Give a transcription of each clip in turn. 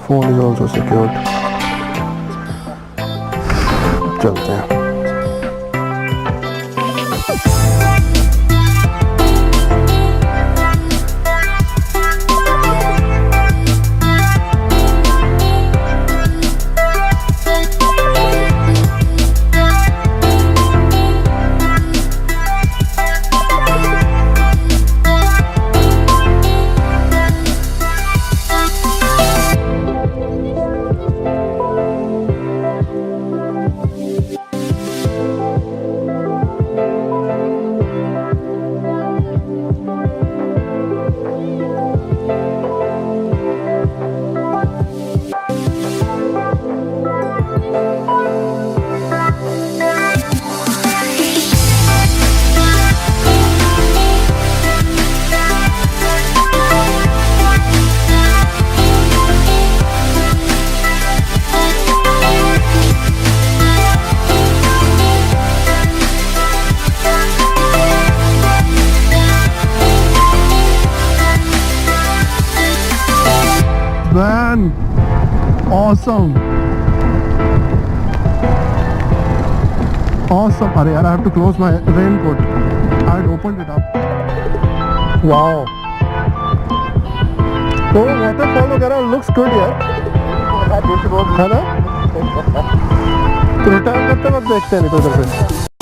phone is also secured. चलते हैं. Man, awesome. Awesome. Arey yaar, I have to close my raincoat. I had opened it up. Wow. So waterfall वगैरह looks good यार. है ना? तो return करते वक्त देखते हैं नहीं तो उधर से.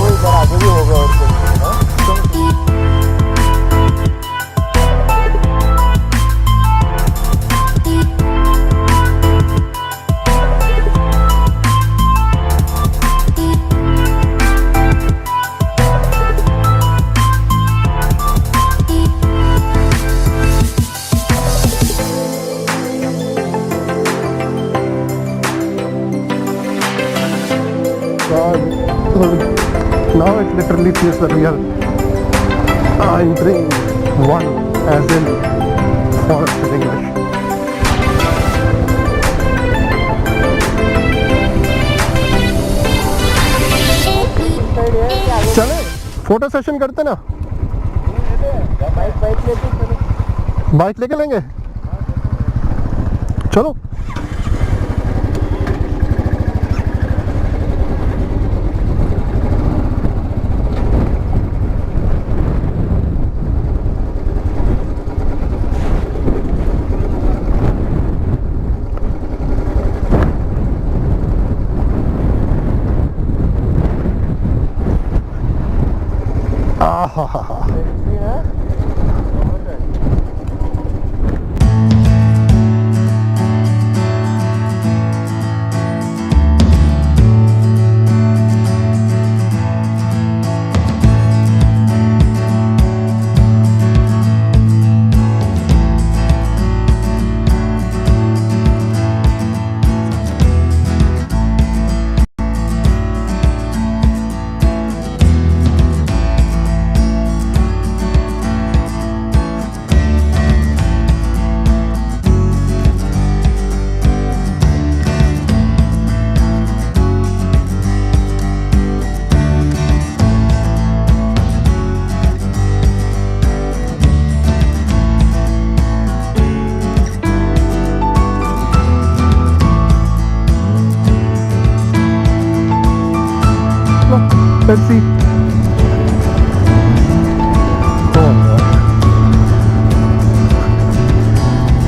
कोई बार आगे भी होगा और कुछ. Now it literally feels that we are entering one, as in forest in English. चले फोटो सेशन करते ना. बाइक लेके लेंगे. चलो. Let's see. Oh,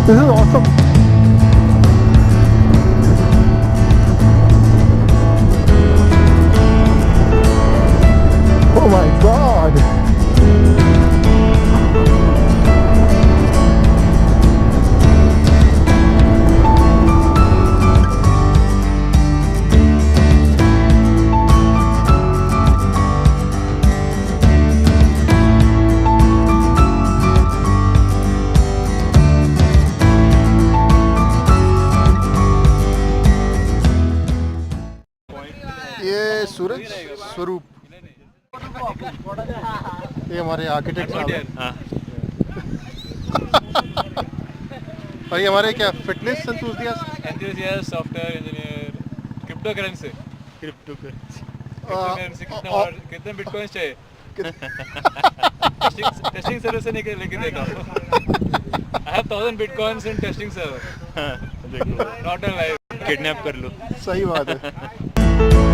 this is awesome. Oh my God. सूरज स्वरूप ये हमारे आर्किटेक्ट साहब हैं. और ये हमारे क्या fitness enthusiast software engineer cryptocurrency कितने बिटकॉइंस चाहिए टेस्टिंग सर्वर से लेके देखा. I have 1000 bitcoins in testing server. Not a life, kidnap कर लो. सही बात है.